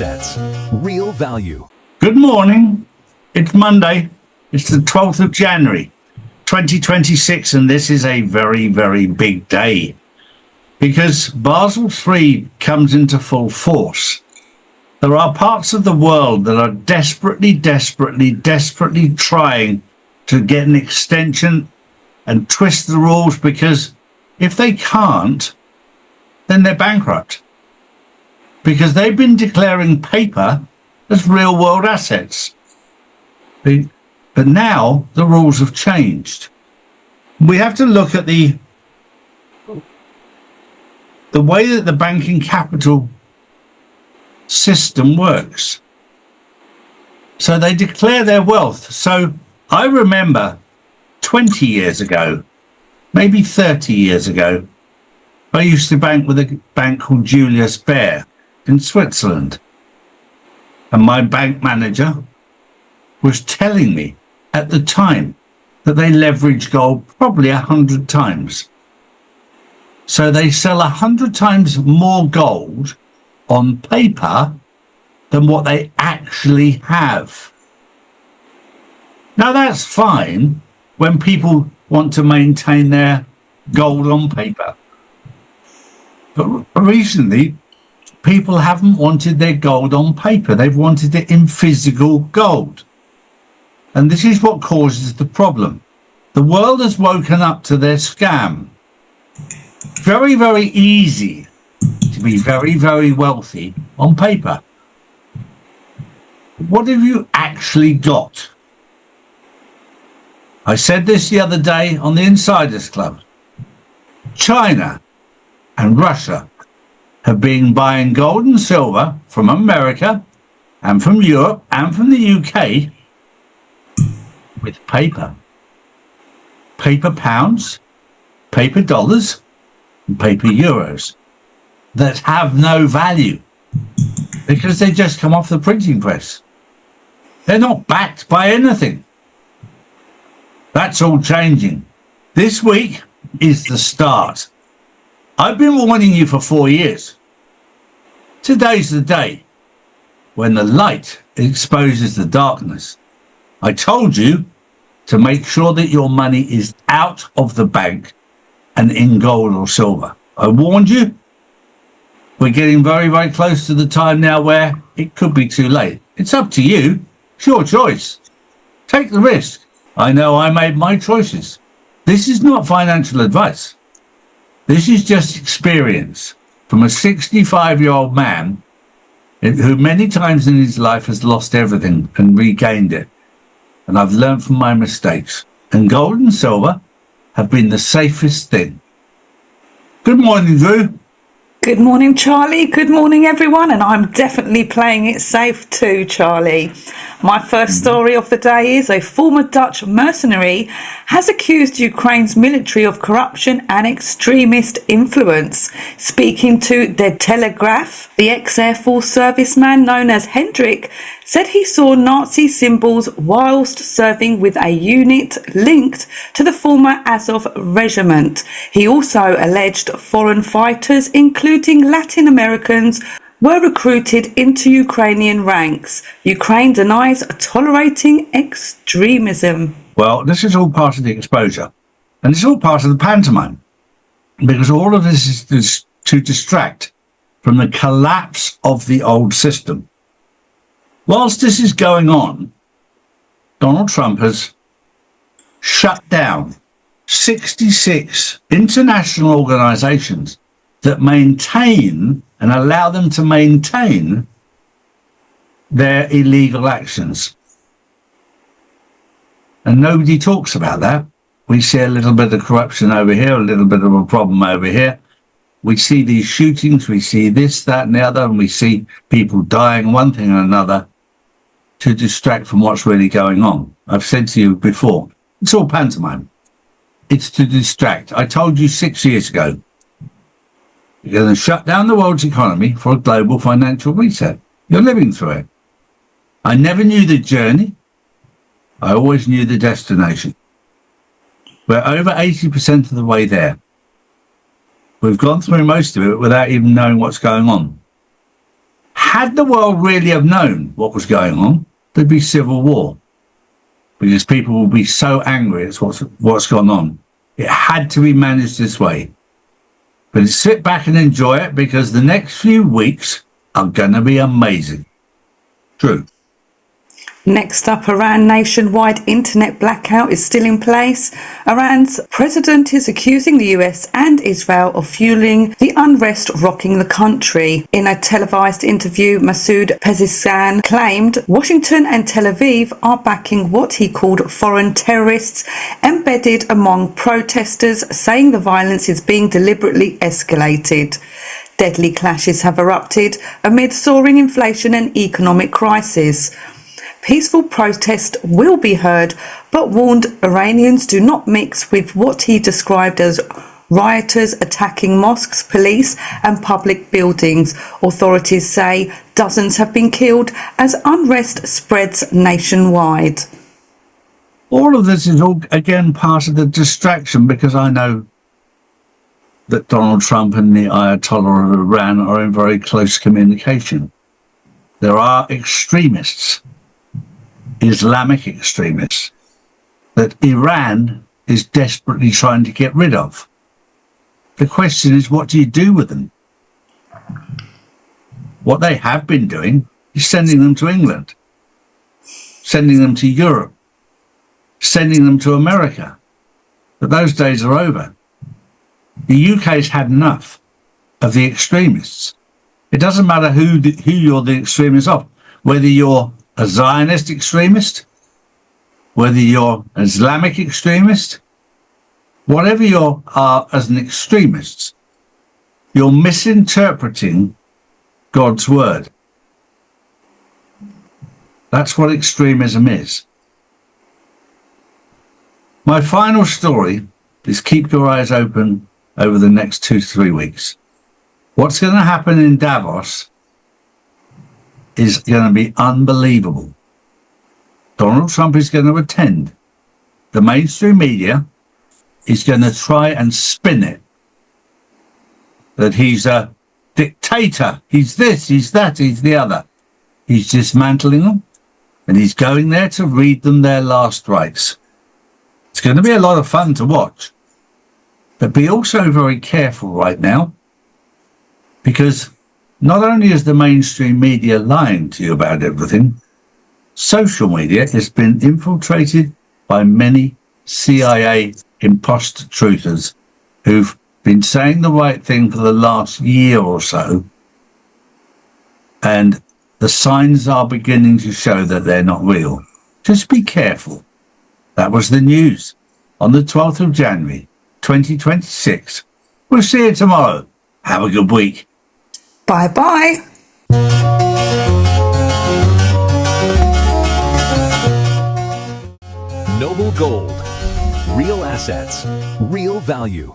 assets. Real value. Good morning. It's Monday. It's the 12th of January, 2026, and this is a very, very big day because Basel III comes into full force. There are parts of the world that are desperately trying to get an extension and twist the rules, because if they can't, then they're bankrupt, because they've been declaring paper as real world assets. But now the rules have changed. We have to look at the way that the banking capital system works. So they declare their wealth. So I remember 20 years ago, maybe 30 years ago, I used to bank with a bank called Julius Baer in Switzerland. And my bank manager was telling me at the time that they leverage gold probably 100 times. So they sell 100 times more gold on paper than what they actually have. Now that's fine when people want to maintain their gold on paper. But recently, people haven't wanted their gold on paper. They've wanted it in physical gold. And this is what causes the problem. The world has woken up to their scam. Very, very easy to be very, very wealthy on paper. What have you actually got? I said this the other day on the Insiders Club. China and Russia have been buying gold and silver from America and from Europe and from the UK with paper. Paper pounds, paper dollars, and paper euros that have no value because they just come off the printing press. They're not backed by anything. That's all changing. This week is the start. I've been warning you for 4 years. Today's the day when the light exposes the darkness. I told you to make sure that your money is out of the bank and in gold or silver. I warned you. We're getting very, very close to the time now where it could be too late. It's up to you. It's your choice. Take the risk. I know I made my choices. This is not financial advice. This is just experience from a 65-year-old man who many times in his life has lost everything and regained it. And I've learned from my mistakes. And gold and silver have been the safest thing. Good morning, Drew. Good morning, Charlie. Good morning, everyone. And I'm definitely playing it safe too, Charlie. My first story of the day is a former Dutch mercenary has accused Ukraine's military of corruption and extremist influence. Speaking to De Telegraaf, the ex-Air Force serviceman known as Hendrik said he saw Nazi symbols whilst serving with a unit linked to the former Azov regiment. He also alleged foreign fighters, including Latin Americans, were recruited into Ukrainian ranks. Ukraine denies tolerating extremism. Well, this is all part of the exposure. And it's all part of the pantomime. Because all of this is to distract from the collapse of the old system. Whilst this is going on, Donald Trump has shut down 66 international organizations that maintain and allow them to maintain their illegal actions. And nobody talks about that. We see a little bit of corruption over here, a little bit of a problem over here. We see these shootings, we see this, that, and the other, and we see people dying, one thing or another, to distract from what's really going on. I've said to you before, it's all pantomime. It's to distract. I told you 6 years ago, you're going to shut down the world's economy for a global financial reset. You're living through it. I never knew the journey. I always knew the destination. We're over 80% of the way there. We've gone through most of it without even knowing what's going on. had the world really have known what was going on, there'd be civil war, because people will be so angry at what's gone on. It had to be managed this way. But sit back and enjoy it, because the next few weeks are going to be amazing. True. Next up, Iran nationwide internet blackout is still in place. Iran's president is accusing the US and Israel of fueling the unrest rocking the country. In a televised interview, Masoud Pezeshkian claimed Washington and Tel Aviv are backing what he called foreign terrorists embedded among protesters, saying the violence is being deliberately escalated. Deadly clashes have erupted amid soaring inflation and economic crisis. Peaceful protest will be heard, but warned Iranians do not mix with what he described as rioters attacking mosques, police and public buildings. Authorities say dozens have been killed as unrest spreads nationwide. All of this is all, again, part of the distraction, because I know that Donald Trump and the Ayatollah of Iran are in very close communication. There are extremists, Islamic extremists, that Iran is desperately trying to get rid of. The question is, what do you do with them? What they have been doing is sending them to England, sending them to Europe, sending them to America. But those days are over. The UK's had enough of the extremists. It doesn't matter who you're the extremist of, whether you're a Zionist extremist, whether you're an Islamic extremist, whatever you are as an extremist, you're misinterpreting God's word. That's what extremism is. My final story is keep your eyes open over the next 2 to 3 weeks. What's going to happen in Davos is going to be unbelievable. Donald Trump is going to attend. The mainstream media is going to try and spin it that he's a dictator. He's this, he's that, he's the other. He's dismantling them, and he's going there to read them their last rites. It's going to be a lot of fun to watch. But be also very careful right now, because not only is the mainstream media lying to you about everything, social media has been infiltrated by many CIA imposter truthers who've been saying the right thing for the last year or so, and the signs are beginning to show that they're not real. Just be careful. That was the news on the 12th of January, 2026. We'll see you tomorrow. Have a good week. Bye-bye. Noble Gold. Real assets. Real value.